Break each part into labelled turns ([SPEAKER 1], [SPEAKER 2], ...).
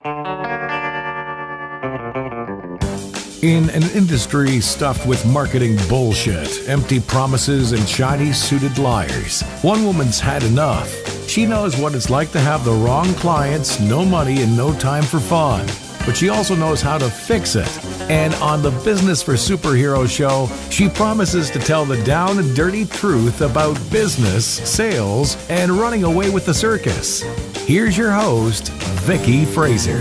[SPEAKER 1] In an industry stuffed with marketing bullshit, empty promises, and shiny-suited liars, one woman's had enough. She knows what it's like to have the wrong clients, no money, and no time for fun. But she also knows how to fix it. And on the Business for Superheroes show, she promises to tell the down and dirty truth about business, sales, and running away with the circus. Here's your host, Vicky Fraser.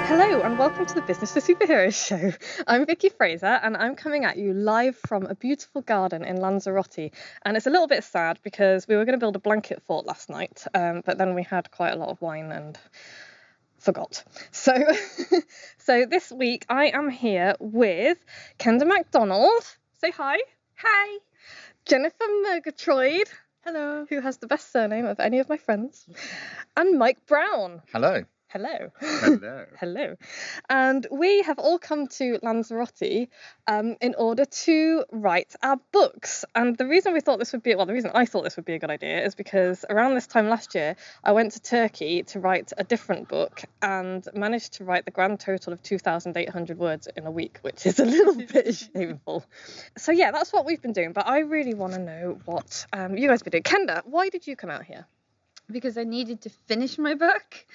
[SPEAKER 2] Hello and welcome to the Business for Superheroes show. I'm Vicky Fraser and I'm coming at you live from a beautiful garden in Lanzarote. And it's a little bit sad because we were going to build a blanket fort last night, but then we had quite a lot of wine and forgot. So this week I am here with Kendall MacDonald. Say hi.
[SPEAKER 3] Hi.
[SPEAKER 2] Jennifer Murgatroyd.
[SPEAKER 3] Hello.
[SPEAKER 2] Who has the best surname of any of my friends. And Mike Brown.
[SPEAKER 4] Hello.
[SPEAKER 2] Hello.
[SPEAKER 4] Hello.
[SPEAKER 2] Hello. And we have all come to Lanzarote in order to write our books. And the reason I thought this would be a good idea is because around this time last year, I went to Turkey to write a different book and managed to write the grand total of 2,800 words in a week, which is a little bit shameful. So yeah, that's what we've been doing. But I really want to know what you guys have been doing. Kendall, why did you come out here?
[SPEAKER 3] Because I needed to finish my book.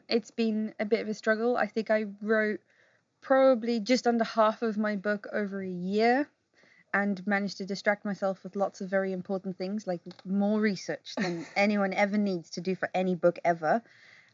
[SPEAKER 3] It's been a bit of a struggle. I think I wrote probably just under half of my book over a year and managed to distract myself with lots of very important things, like more research than anyone ever needs to do for any book ever.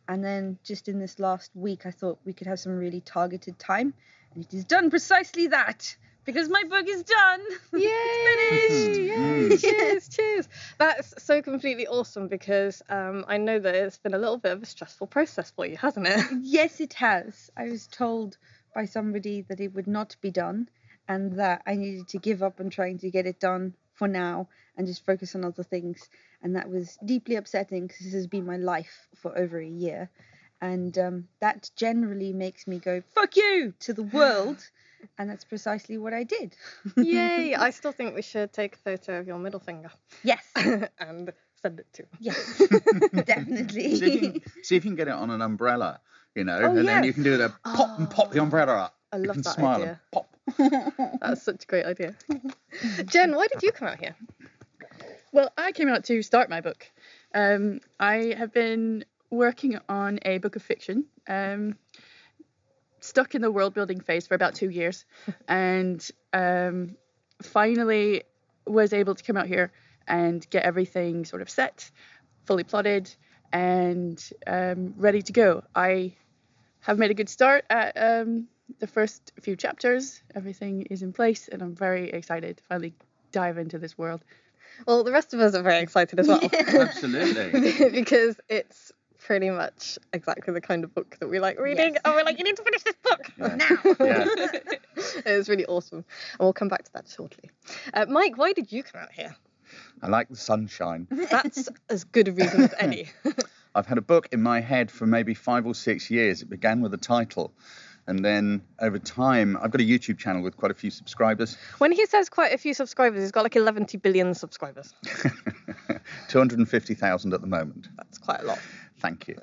[SPEAKER 3] And then just in this last week, I thought we could have some really targeted time. And it has done precisely that. Because my book is done.
[SPEAKER 2] Yay!
[SPEAKER 3] It's finished.
[SPEAKER 2] Cheers. That's so completely awesome because I know that it's been a little bit of a stressful process for you, hasn't it?
[SPEAKER 3] Yes, it has. I was told by somebody that it would not be done and that I needed to give up on trying to get it done for now and just focus on other things. And that was deeply upsetting because this has been my life for over a year. And that generally makes me go, fuck you, to the world. And that's precisely what I did.
[SPEAKER 2] Yay! I still think we should take a photo of your middle finger.
[SPEAKER 3] Yes.
[SPEAKER 2] And send it to.
[SPEAKER 3] Yes. Definitely.
[SPEAKER 4] See if you can get it on an umbrella, and
[SPEAKER 2] yeah.
[SPEAKER 4] then you can do the pop and pop the umbrella up.
[SPEAKER 2] I love that
[SPEAKER 4] smile
[SPEAKER 2] idea.
[SPEAKER 4] And pop.
[SPEAKER 2] That's such a great idea. Jen, why did you come out here?
[SPEAKER 5] Well, I came out to start my book. I have been working on a book of fiction. Stuck in the world building phase for about 2 years and finally was able to come out here and get everything sort of set, fully plotted and ready to go. I have made a good start at the first few chapters. Everything is in place and I'm very excited to finally dive into this world.
[SPEAKER 2] Well, the rest of us are very excited as well.
[SPEAKER 4] Absolutely.
[SPEAKER 2] Because it's pretty much exactly the kind of book that we like reading.
[SPEAKER 3] Yes.
[SPEAKER 2] And we're like, you need to finish this book now.
[SPEAKER 4] Yeah.
[SPEAKER 2] It's really awesome. And we'll come back to that shortly. Mike, why did you come out here?
[SPEAKER 4] I like the sunshine.
[SPEAKER 2] That's as good a reason as any.
[SPEAKER 4] I've had a book in my head for maybe 5 or 6 years. It began with a title. And then over time, I've got a YouTube channel with quite a few subscribers.
[SPEAKER 2] When he says quite a few subscribers, he's got like 11 billion subscribers.
[SPEAKER 4] 250,000 at the moment.
[SPEAKER 2] That's quite a lot.
[SPEAKER 4] Thank you.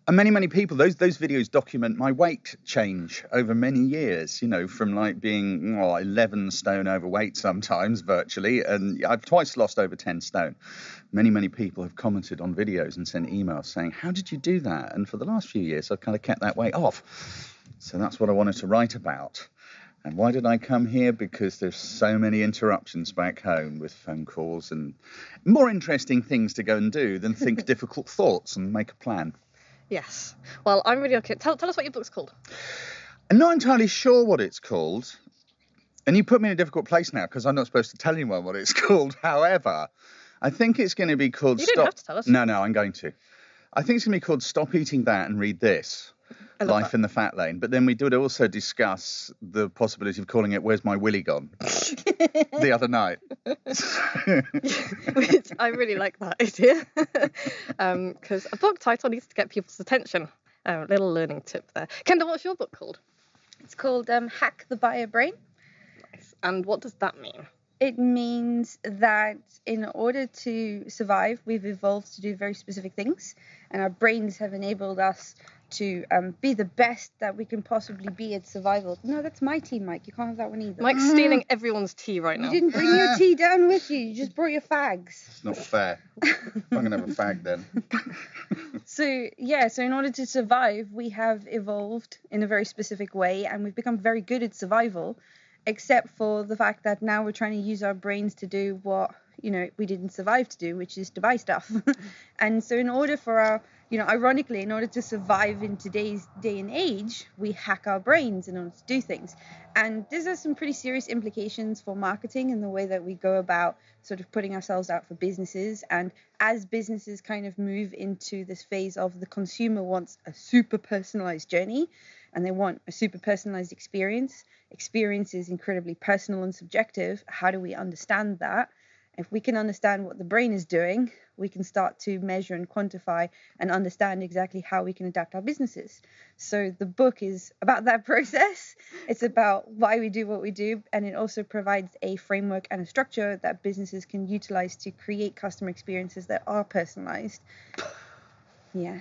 [SPEAKER 4] And many people, those videos document my weight change over many years, from like being 11 stone overweight sometimes virtually. And I've twice lost over 10 stone. Many people have commented on videos and sent emails saying, how did you do that? And for the last few years, I've kind of kept that weight off. So that's what I wanted to write about. And why did I come here? Because there's so many interruptions back home with phone calls and more interesting things to go and do than think difficult thoughts and make a plan.
[SPEAKER 2] Yes. Well, I'm really okay. Tell us what your book's called.
[SPEAKER 4] I'm not entirely sure what it's called. And you put me in a difficult place now because I'm not supposed to tell anyone what it's called. However, I think it's going to be called...
[SPEAKER 2] You don't have to tell us.
[SPEAKER 4] No, I'm going to. I think it's going to be called Stop Eating That and Read This. Life in the Fat Lane. But then we did also discuss the possibility of calling it Where's My Willy Gone? The other night.
[SPEAKER 2] Which I really like that idea. Because a book title needs to get people's attention. Little learning tip there. Kendall, what's your book called?
[SPEAKER 3] It's called Hack the Buyer Brain.
[SPEAKER 2] Nice. And what does that mean?
[SPEAKER 3] It means that in order to survive, we've evolved to do very specific things, and our brains have enabled us to be the best that we can possibly be at survival. No, that's my tea, Mike. You can't have that one either.
[SPEAKER 2] Mike's stealing everyone's tea right now.
[SPEAKER 3] You didn't bring your tea down with you. You just brought your fags.
[SPEAKER 4] It's not fair. I'm going to have a fag then.
[SPEAKER 3] So in order to survive, we have evolved in a very specific way, and we've become very good at survival, except for the fact that now we're trying to use our brains to do what, we didn't survive to do, which is to buy stuff. And so in order for our, ironically, in order to survive in today's day and age, we hack our brains in order to do things. And this has some pretty serious implications for marketing and the way that we go about sort of putting ourselves out for businesses. And as businesses kind of move into this phase of the consumer wants a super personalized journey and they want a super personalized experience. Experience is incredibly personal and subjective. How do we understand that? If we can understand what the brain is doing, we can start to measure and quantify and understand exactly how we can adapt our businesses. So the book is about that process. It's about why we do what we do. And it also provides a framework and a structure that businesses can utilize to create customer experiences that are personalized. Yeah.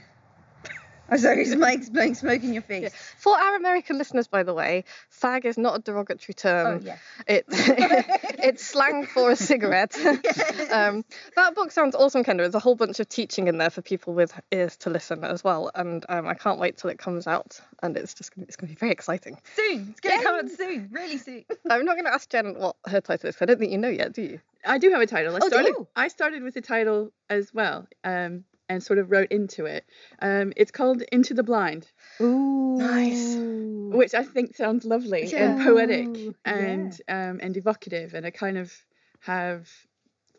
[SPEAKER 3] I'm sorry, Mike's blowing smoke in your face.
[SPEAKER 2] Yeah. For our American listeners, by the way, fag is not a derogatory term.
[SPEAKER 3] Oh, yeah.
[SPEAKER 2] It's slang for a cigarette. That book sounds awesome, Kendall. There's a whole bunch of teaching in there for people with ears to listen as well. And I can't wait till it comes out. And it's going to be very exciting.
[SPEAKER 3] Soon. It's going to come out soon. Really soon.
[SPEAKER 2] I'm not going to ask Jen what her title is, because I don't think you know yet, do you?
[SPEAKER 5] I do have a title.
[SPEAKER 2] Do you?
[SPEAKER 5] I started with a title as well. And sort of wrote into it. It's called Into the Blind.
[SPEAKER 2] Ooh, nice.
[SPEAKER 5] Which I think sounds lovely and poetic and evocative, and I kind of have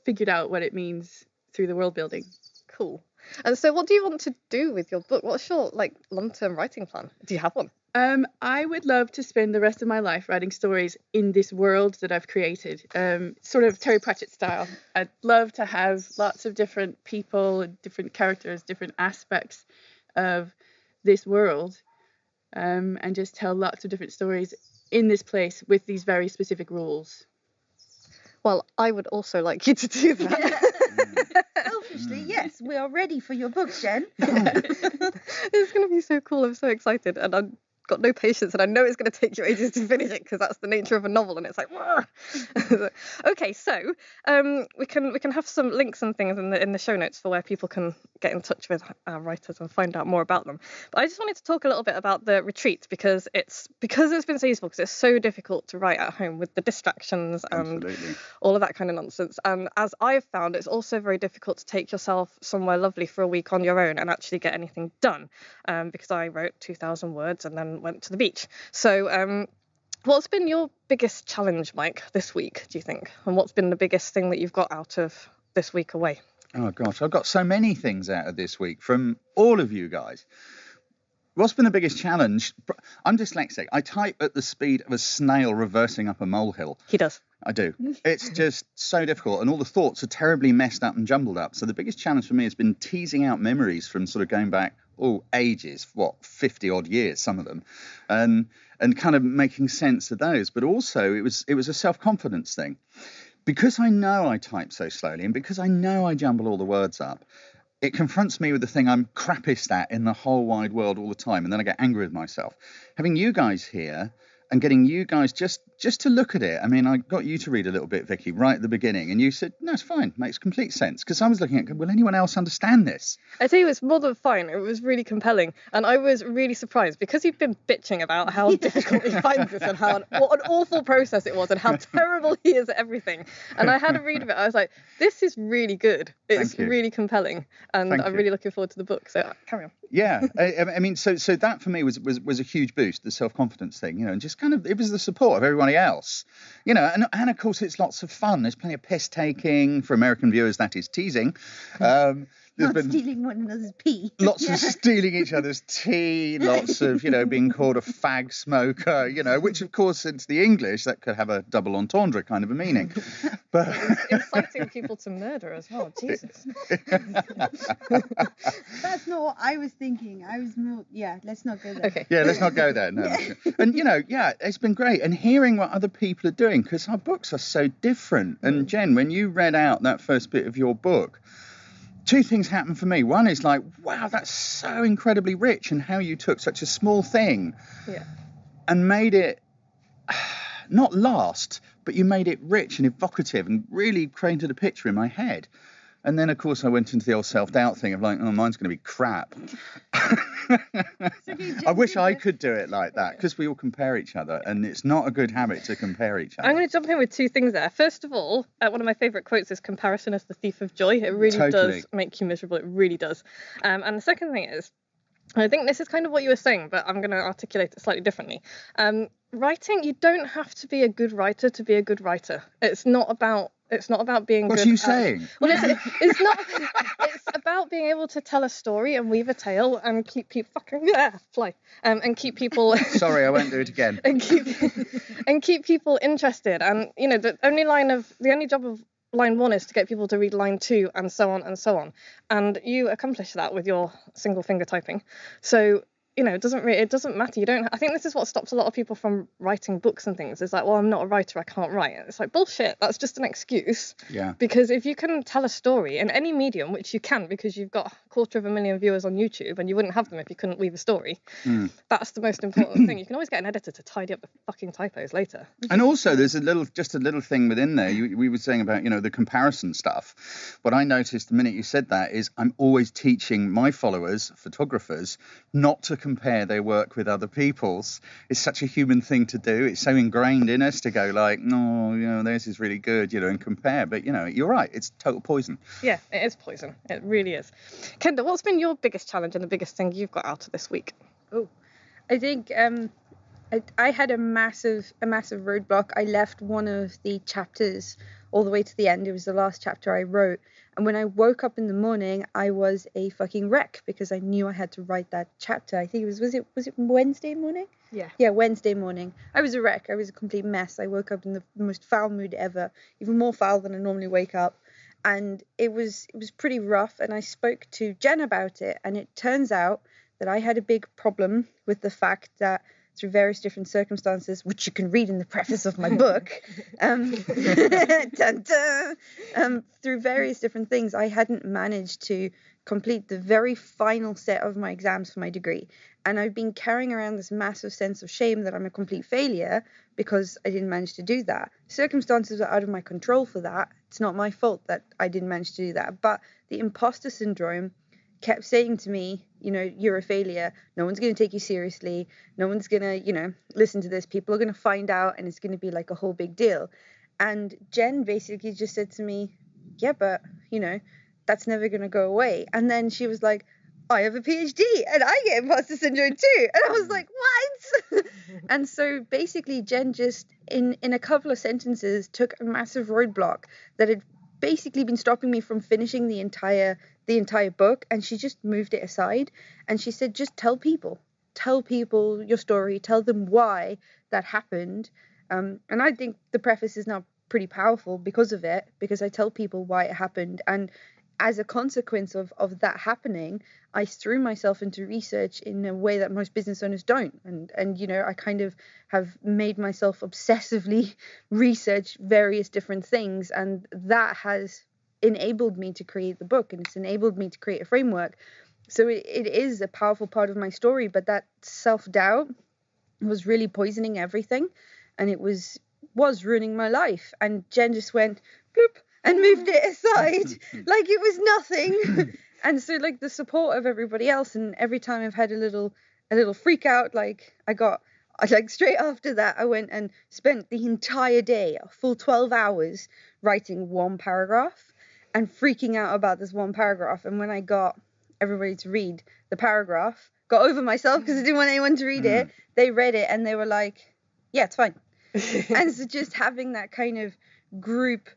[SPEAKER 5] figured out what it means through the world building.
[SPEAKER 2] Cool. And so what do you want to do with your book? What's your long-term writing plan? Do you have one?
[SPEAKER 5] I would love to spend the rest of my life writing stories in this world that I've created, sort of Terry Pratchett style. I'd love to have lots of different people, different characters, different aspects of this world, and just tell lots of different stories in this place with these very specific rules.
[SPEAKER 2] Well, I would also like you to do that.
[SPEAKER 3] Selfishly, yes, we are ready for your book, Jen.
[SPEAKER 2] It's going to be so cool. I'm so excited. And I've got no patience, and I know it's going to take you ages to finish it, because that's the nature of a novel, and it's like, okay, so we can have some links and things in the show notes for where people can get in touch with our writers and find out more about them. But I just wanted to talk a little bit about the retreat, because it's been so useful, because it's so difficult to write at home with the distractions and all of that kind of nonsense. And as I've found, it's also very difficult to take yourself somewhere lovely for a week on your own and actually get anything done, because I wrote 2,000 words and then went to the beach. So what's been your biggest challenge, Mike, this week, do you think? And what's been the biggest thing that you've got out of this week away?
[SPEAKER 4] Oh gosh, I've got so many things out of this week from all of you guys. What's been the biggest challenge? I'm dyslexic. I type at the speed of a snail reversing up a molehill.
[SPEAKER 2] He does.
[SPEAKER 4] I do. It's just so difficult, and all the thoughts are terribly messed up and jumbled up. So the biggest challenge for me has been teasing out memories from sort of going back ages, 50 odd years, some of them, and kind of making sense of those. But also it was a self-confidence thing, because I know I type so slowly, and because I know I jumble all the words up. It confronts me with the thing I'm crappiest at in the whole wide world all the time, and then I get angry with myself. Having you guys here and getting you guys just to look at it. I mean, I got you to read a little bit, Vicky, right at the beginning, and you said, no, it's fine, makes complete sense. Because I was looking at, will anyone else understand this?
[SPEAKER 2] I tell you, it's more than fine. It was really compelling. And I was really surprised, because you've been bitching about how difficult he finds this, and what an awful process it was, and how terrible he is at everything. And I had a read of it. I was like, this is really good. It's really compelling. And I'm really looking forward to the book. So carry on.
[SPEAKER 4] Yeah, I mean, so that for me was a huge boost, the self-confidence thing, and just kind of, it was the support of everybody else, and of course it's lots of fun. There's plenty of piss taking. For American viewers, that is teasing. there's
[SPEAKER 3] Not
[SPEAKER 4] been
[SPEAKER 3] stealing one another's pee.
[SPEAKER 4] lots of stealing each other's tea, lots of, being called a fag smoker, which of course into the English that could have a double entendre kind of a meaning. But
[SPEAKER 2] Inciting people to murder as well. Jesus.
[SPEAKER 3] That's not what I was thinking. I was more, let's not go there.
[SPEAKER 2] Okay.
[SPEAKER 4] Yeah, let's not go there. No. And, it's been great. And hearing what other people are doing, because our books are so different. And Jen, when you read out that first bit of your book, two things happened for me. One is like, wow, that's so incredibly rich, and how you took such a small thing and made it not last, but you made it rich and evocative and really created a picture in my head. And then, of course, I went into the old self-doubt thing of like, oh, mine's going to be crap. I wish I could do it like that, because we all compare each other, and it's not a good habit to compare each other.
[SPEAKER 2] I'm going to jump in with two things there. First of all, one of my favourite quotes is "Comparison is the thief of joy." It really does make you miserable. It really does. And the second thing is, I think this is kind of what you were saying, but I'm going to articulate it slightly differently. Writing, you don't have to be a good writer to be a good writer. It's not about being
[SPEAKER 4] What
[SPEAKER 2] good.
[SPEAKER 4] are you saying?
[SPEAKER 2] Well, it's not. It's about being able to tell a story and weave a tale and keep people and keep people.
[SPEAKER 4] Sorry, I won't do it again.
[SPEAKER 2] and keep people interested. And the only job of line 1 is to get people to read line 2, and so on and so on. And you accomplish that with your single finger typing. So it doesn't matter. You don't. I think this is what stops a lot of people from writing books and things. It's like, well, I'm not a writer, I can't write. It's like bullshit. That's just an excuse.
[SPEAKER 4] Yeah.
[SPEAKER 2] Because if you can tell a story in any medium, which you can, because you've got 250,000 viewers on YouTube, and you wouldn't have them if you couldn't weave a story. That's the most important thing. You can always get an editor to tidy up the fucking typos later.
[SPEAKER 4] And also, there's a little thing within there. We were saying about the comparison stuff. What I noticed the minute you said that is I'm always teaching my followers, photographers, not to compare their work with other people's. It's such a human thing to do. It's so ingrained in us to go like, no, theirs is really good, and compare. But you're right, it's total poison.
[SPEAKER 2] Yeah, it is poison. It really is. Kendall, what's been your biggest challenge and the biggest thing you've got out of this week?
[SPEAKER 3] Oh, I think I had a massive roadblock. I left one of the chapters all the way to the end. It was the last chapter I wrote. And when I woke up in the morning, I was a fucking wreck, because I knew I had to write that chapter. I think it was it Wednesday morning?
[SPEAKER 2] Yeah.
[SPEAKER 3] Yeah, Wednesday morning. I was a wreck. I was a complete mess. I woke up in the most foul mood ever, even more foul than I normally wake up. And it was pretty rough. And I spoke to Jen about it. And it turns out that I had a big problem with the fact that through various different circumstances, which you can read in the preface of my book, through various different things, I hadn't managed to complete the very final set of my exams for my degree. And I've been carrying around this massive sense of shame that I'm a complete failure because I didn't manage to do that. Circumstances are out of my control for that. It's not my fault that I didn't manage to do that. But the imposter syndrome kept saying to me, you're a failure. No one's going to take you seriously. No one's going to, listen to this. People are going to find out, and it's going to be like a whole big deal. And Jen basically just said to me, yeah, but, that's never going to go away. And then she was like, I have a PhD and I get imposter syndrome too. And I was like, what? And so basically Jen just in a couple of sentences took a massive roadblock that had basically been stopping me from finishing the entire book, and she just moved it aside, and she said, just tell people your story, tell them why that happened. And I think the preface is now pretty powerful because of it, because I tell people why it happened. And as a consequence of that happening, I threw myself into research in a way that most business owners don't. And I kind of have made myself obsessively research various different things. And that has enabled me to create the book, and it's enabled me to create a framework. So it is a powerful part of my story, but that self-doubt was really poisoning everything. And it was ruining my life. And Jen just went, bloop, and moved it aside like it was nothing. And so like the support of everybody else, and every time I've had a little freak out, like straight after that, I went and spent the entire day, a full 12 hours, writing one paragraph and freaking out about this one paragraph. And when I got everybody to read the paragraph, got over myself because I didn't want anyone to read it, they read it and they were like, yeah, it's fine. And so just having that kind of group,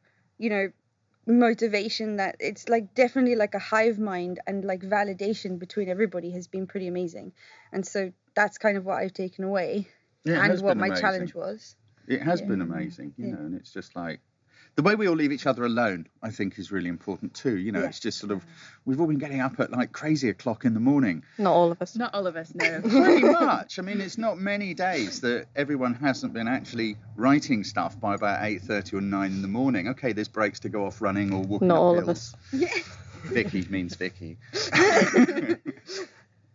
[SPEAKER 3] motivation that it's like definitely like a hive mind, and like validation between everybody has been pretty amazing. And so that's kind of what I've taken away,
[SPEAKER 4] Yeah, it
[SPEAKER 3] and
[SPEAKER 4] has
[SPEAKER 3] what
[SPEAKER 4] been
[SPEAKER 3] my
[SPEAKER 4] amazing.
[SPEAKER 3] challenge was.
[SPEAKER 4] It has
[SPEAKER 3] Yeah.
[SPEAKER 4] been amazing, you
[SPEAKER 3] Yeah.
[SPEAKER 4] know, and it's just like the way we all leave each other alone, I think, is really important too. You know,
[SPEAKER 3] Yeah.
[SPEAKER 4] it's just sort of, we've all been getting up at like crazy o'clock in the morning.
[SPEAKER 2] Not all of us.
[SPEAKER 5] Not all of us, no.
[SPEAKER 4] Pretty much. I mean, it's not many days that everyone hasn't been actually writing stuff by about 8:30 or 9 in the morning. Okay, there's breaks to go off running or walking
[SPEAKER 2] Not
[SPEAKER 4] up
[SPEAKER 2] all
[SPEAKER 4] hills.
[SPEAKER 2] of us.
[SPEAKER 3] Yeah.
[SPEAKER 4] Vicky means Vicky.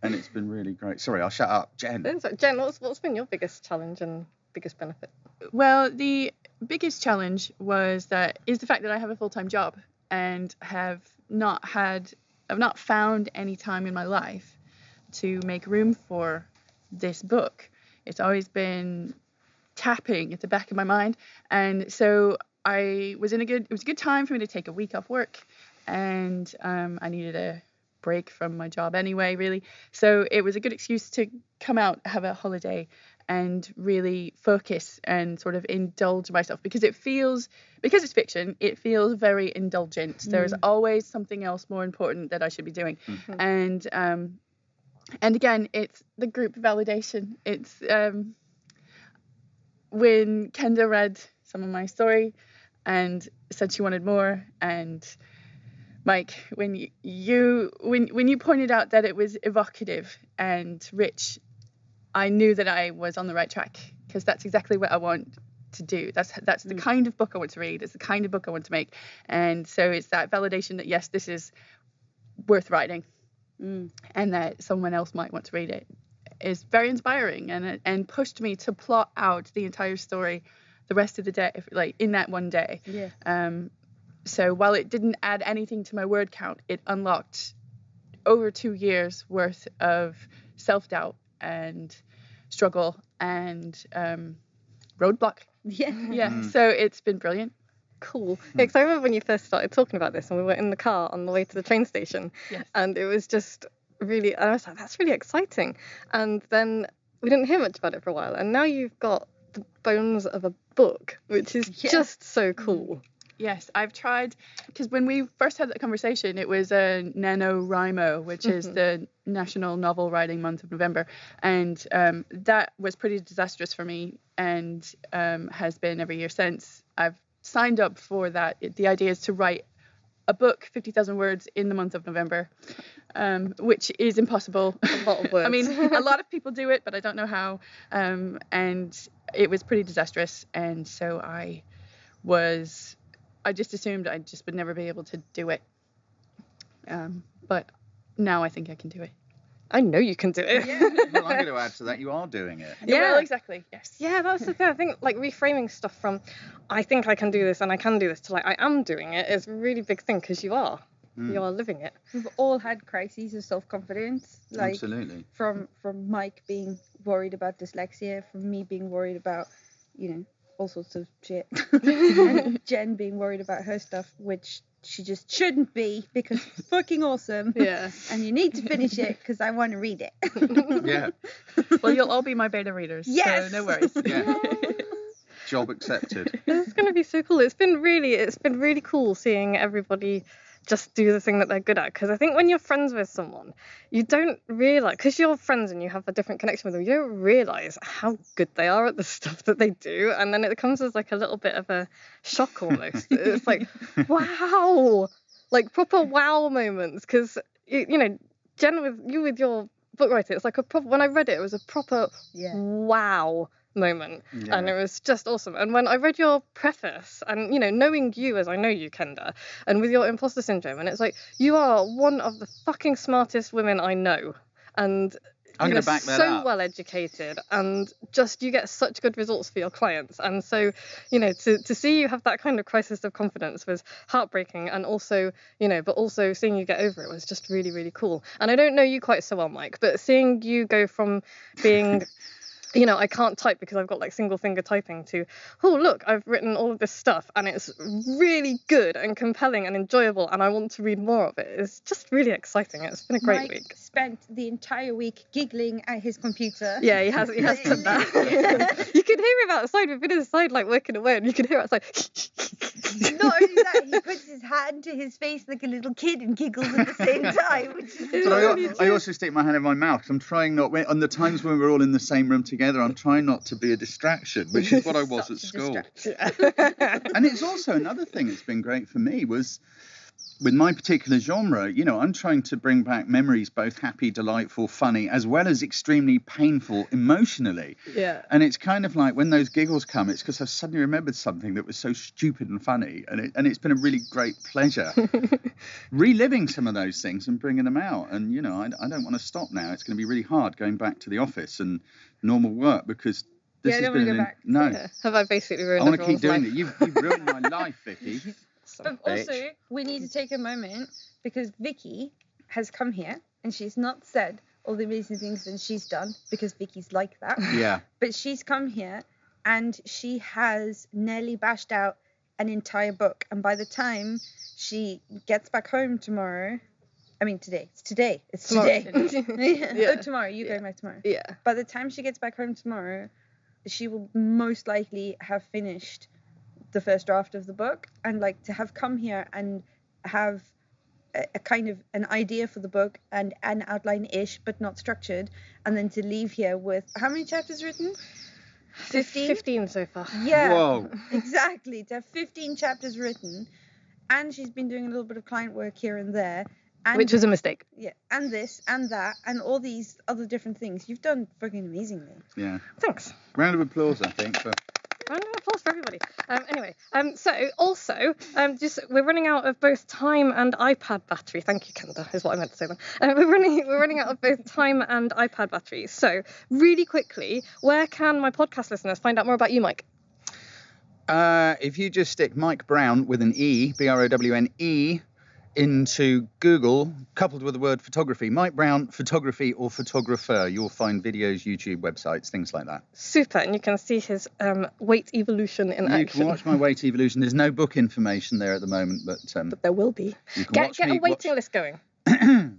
[SPEAKER 4] And it's been really great. Sorry, I'll shut up. Jen.
[SPEAKER 2] So, Jen, what's been your biggest challenge and biggest benefit?
[SPEAKER 5] Well, the biggest challenge is the fact that I have a full-time job and I've not found any time in my life to make room for this book. It's always been tapping at the back of my mind, and so it was a good time for me to take a week off work, and I needed a break from my job anyway, really. So it was a good excuse to come out, have a holiday, and really focus and sort of indulge myself, because it's fiction, it feels very indulgent. There's always something else more important that I should be doing. And again, it's the group validation. It's when Kendall read some of my story and said she wanted more, and Mike, when you pointed out that it was evocative and rich, I knew that I was on the right track, because that's exactly what I want to do. That's the kind of book I want to read. It's the kind of book I want to make. And so it's that validation that, yes, this is worth writing, and that someone else might want to read it, is very inspiring, and pushed me to plot out the entire story the rest of the day, like in that one day.
[SPEAKER 3] Yeah.
[SPEAKER 5] So while it didn't add anything to my word count, it unlocked over 2 years worth of self-doubt and struggle and roadblock.
[SPEAKER 3] Yeah.
[SPEAKER 5] So it's been brilliant.
[SPEAKER 2] Cool. Yeah, 'cause I remember when you first started talking about this and we were in the car on the way to the train station.
[SPEAKER 5] Yes.
[SPEAKER 2] And it was just really, and I was like, that's really exciting. And then we didn't hear much about it for a while. And now you've got the bones of a book, which is just so cool.
[SPEAKER 5] Yes, I've tried, because when we first had that conversation, it was NaNoWriMo, which is the National Novel Writing Month of November, and that was pretty disastrous for me, and has been every year since. I've signed up for that. The idea is to write a book, 50,000 words, in the month of November, which is impossible.
[SPEAKER 2] A lot of words.
[SPEAKER 5] I mean, a lot of people do it, but I don't know how, and it was pretty disastrous, and so I just assumed I just would never be able to do it. But now I think I can do it.
[SPEAKER 2] I know you can do it.
[SPEAKER 4] Well, I'm going to add to that. You are doing it.
[SPEAKER 2] Yeah.
[SPEAKER 5] Well, exactly. Yes.
[SPEAKER 2] Yeah, that's the thing. I think like reframing stuff from I think I can do this and I can do this to like I am doing it is a really big thing, because you are living it.
[SPEAKER 3] We've all had crises of self-confidence, like
[SPEAKER 4] Absolutely.
[SPEAKER 3] from Mike being worried about dyslexia, from me being worried about, all sorts of shit, and Jen being worried about her stuff, which she just shouldn't be, because it's fucking awesome.
[SPEAKER 2] Yeah.
[SPEAKER 3] And you need to finish it because I want to read it.
[SPEAKER 4] Yeah.
[SPEAKER 5] Well, you'll all be my beta readers.
[SPEAKER 3] Yes!
[SPEAKER 5] So no worries.
[SPEAKER 4] Yeah. Job accepted.
[SPEAKER 2] It's going to be so cool. It's been really cool seeing everybody just do the thing that they're good at, because I think when you're friends with someone, you don't realise, because you're friends and you have a different connection with them, you don't realise how good they are at the stuff that they do, and then it comes as like a little bit of a shock almost. It's like, wow, like proper wow moments, because Jen, with your book writing, it's like a proper, when I read it, it was a proper wow moment, and it was just awesome. And when I read your preface, and knowing you as I know you, Kendall, and with your imposter syndrome, and it's like, you are one of the fucking smartest women I know, and
[SPEAKER 4] I'm going to back that
[SPEAKER 2] so
[SPEAKER 4] up.
[SPEAKER 2] well educated, and just you get such good results for your clients. And so to see you have that kind of crisis of confidence was heartbreaking, and also but also seeing you get over it was just really, really cool. And I don't know you quite so well, Mike, but seeing you go from being you know, I can't type because I've got like single finger typing to, oh, look, I've written all of this stuff and it's really good and compelling and enjoyable and I want to read more of it. It's just really exciting. It's been a great
[SPEAKER 3] Mike
[SPEAKER 2] week.
[SPEAKER 3] spent the entire week giggling at his computer.
[SPEAKER 2] Yeah, he has done that. You can hear him outside. We've been inside like working away and you can hear outside.
[SPEAKER 6] Not only that, he puts his hand to his face like a little kid and giggles at the same time. Which is
[SPEAKER 4] But I also stick my hand in my mouth 'cause I'm trying not, on the times when we're all in the same room together, I'm trying not to be a distraction, which is what I was at school. And it's also another thing that's been great for me was with my particular genre, you know, I'm trying to bring back memories, both happy, delightful, funny, as well as extremely painful emotionally.
[SPEAKER 2] Yeah.
[SPEAKER 4] And it's kind of like when those giggles come, it's because I've suddenly remembered something that was so stupid and funny. And it's been a really great pleasure reliving some of those things and bringing them out. And, you know, I don't want to stop now. It's going to be really hard going back to the office and normal work because this has been... No.
[SPEAKER 2] Yeah. Have I basically ruined
[SPEAKER 4] I want to keep
[SPEAKER 2] everyone's
[SPEAKER 4] doing
[SPEAKER 2] life?
[SPEAKER 4] it. You've ruined my life, Vicky.
[SPEAKER 3] But also, we need to take a moment because Vicky has come here and she's not said all the amazing things that she's done because Vicky's like that.
[SPEAKER 4] Yeah.
[SPEAKER 3] But she's come here and she has nearly bashed out an entire book. And by the time she gets back home tomorrow, I mean today. It's today. It's today.
[SPEAKER 2] Yeah.
[SPEAKER 3] Oh, tomorrow. You go back tomorrow.
[SPEAKER 2] Yeah.
[SPEAKER 3] By the time she gets back home tomorrow, she will most likely have finished the first draft of the book, and like to have come here and have a kind of an idea for the book and an outline-ish but not structured, and then to leave here with how many chapters written?
[SPEAKER 2] 15 so far.
[SPEAKER 3] Yeah.
[SPEAKER 4] Whoa.
[SPEAKER 3] Exactly. To have 15 chapters written, and she's been doing a little bit of client work here and there, and
[SPEAKER 2] Which was a mistake.
[SPEAKER 3] yeah, and this and that and all these other different things. You've done fucking amazingly.
[SPEAKER 4] Yeah.
[SPEAKER 2] Thanks.
[SPEAKER 4] Round of applause, I think. For...
[SPEAKER 2] Round of applause for everybody. Anyway, so also, just we're running out of both time and iPad battery. Thank you, Kendall, is what I meant to say then. We're running out of both time and iPad batteries. So really quickly, where can my podcast listeners find out more about you, Mike?
[SPEAKER 4] If you just stick Mike Brown with an E, Browne, into Google, coupled with the word photography, Mike Brown photography or photographer, you'll find videos, YouTube, websites, things like that.
[SPEAKER 2] Super, and you can see his weight evolution in action.
[SPEAKER 4] You can watch my weight evolution. There's no book information there at the moment, but
[SPEAKER 2] there will be.
[SPEAKER 4] you can
[SPEAKER 2] Get a waiting list going.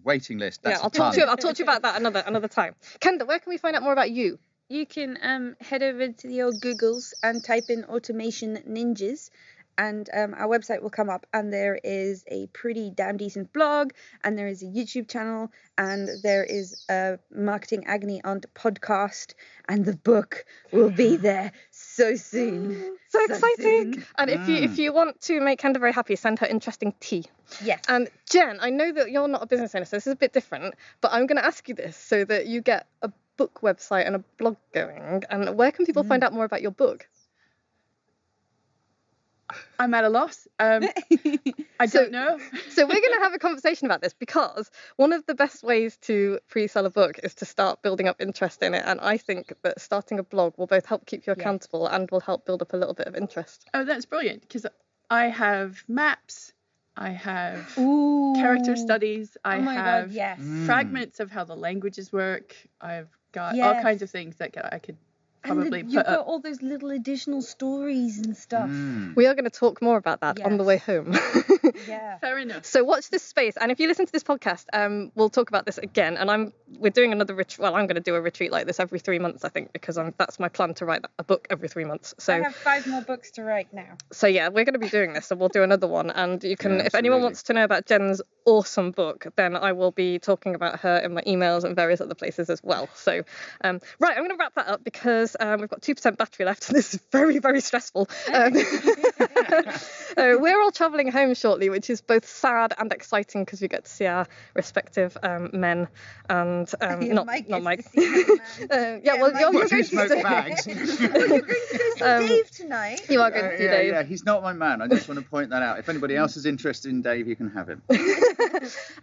[SPEAKER 4] waiting list. That's
[SPEAKER 2] I'll talk to you about that another time. Kendall, where can we find out more about you?
[SPEAKER 3] You can head over to the old Googles and type in automation ninjas, and our website will come up, and there is a pretty damn decent blog, and there is a YouTube channel, and there is a Marketing Agony Aunt podcast, and the book will be there so soon.
[SPEAKER 2] So exciting!
[SPEAKER 3] Soon.
[SPEAKER 2] And if you want to make Kendall very happy, send her interesting tea.
[SPEAKER 3] Yes.
[SPEAKER 2] And Jen, I know that you're not a business owner, so this is a bit different, but I'm going to ask you this so that you get a book website and a blog going. And where can people find out more about your book?
[SPEAKER 5] I'm at a loss. I don't know.
[SPEAKER 2] So we're going to have a conversation about this because one of the best ways to pre-sell a book is to start building up interest in it. And I think that starting a blog will both help keep you accountable and will help build up a little bit of interest.
[SPEAKER 5] Oh, that's brilliant, because I have maps, I have character studies, I have fragments of how the languages work, I've got all kinds of things that I could probably
[SPEAKER 6] and
[SPEAKER 5] put
[SPEAKER 6] you've got
[SPEAKER 5] up.
[SPEAKER 6] all those little additional stories and stuff.
[SPEAKER 2] We are going to talk more about that on the way home.
[SPEAKER 6] Yeah.
[SPEAKER 5] Fair enough.
[SPEAKER 2] So watch this space, and if you listen to this podcast, we'll talk about this again. And we're doing another retreat. Well, I'm going to do a retreat like this every 3 months, I think, because that's my plan to write a book every 3 months. So
[SPEAKER 3] I have 5 more books to write now.
[SPEAKER 2] So yeah, we're going to be doing this, so we'll do another one. And you can, if anyone
[SPEAKER 4] absolutely.
[SPEAKER 2] wants to know about Jen's awesome book, then I will be talking about her in my emails and various other places as well. So, right, I'm going to wrap that up because we've got 2% battery left, and this is very, very stressful. We're all travelling home shortly, which is both sad and exciting because we get to see our respective men and not Mike. Yeah, well, you're going to
[SPEAKER 4] smoke bags.
[SPEAKER 6] You're going to go see Dave tonight.
[SPEAKER 2] You are going to see Dave.
[SPEAKER 4] Yeah, he's not my man. I just want to point that out. If anybody else is interested in Dave, you can have him.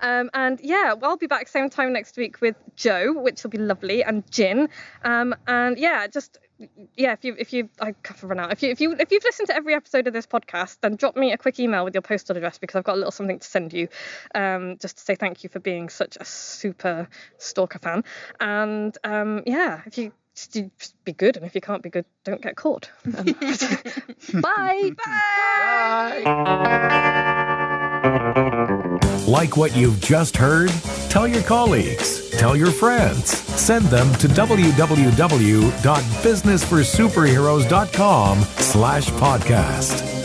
[SPEAKER 2] And yeah, well, I'll be back same time next week with Joe, which will be lovely, and Jin. And yeah, if you I can't run out. If you've listened to every episode of this podcast, then drop me a quick email with your postal address because I've got a little something to send you, just to say thank you for being such a super stalker fan. And yeah, if you just be good, and if you can't be good, don't get caught. Bye.
[SPEAKER 1] Like what you've just heard? Tell your colleagues, tell your friends, send them to www.businessforsuperheroes.com/podcast.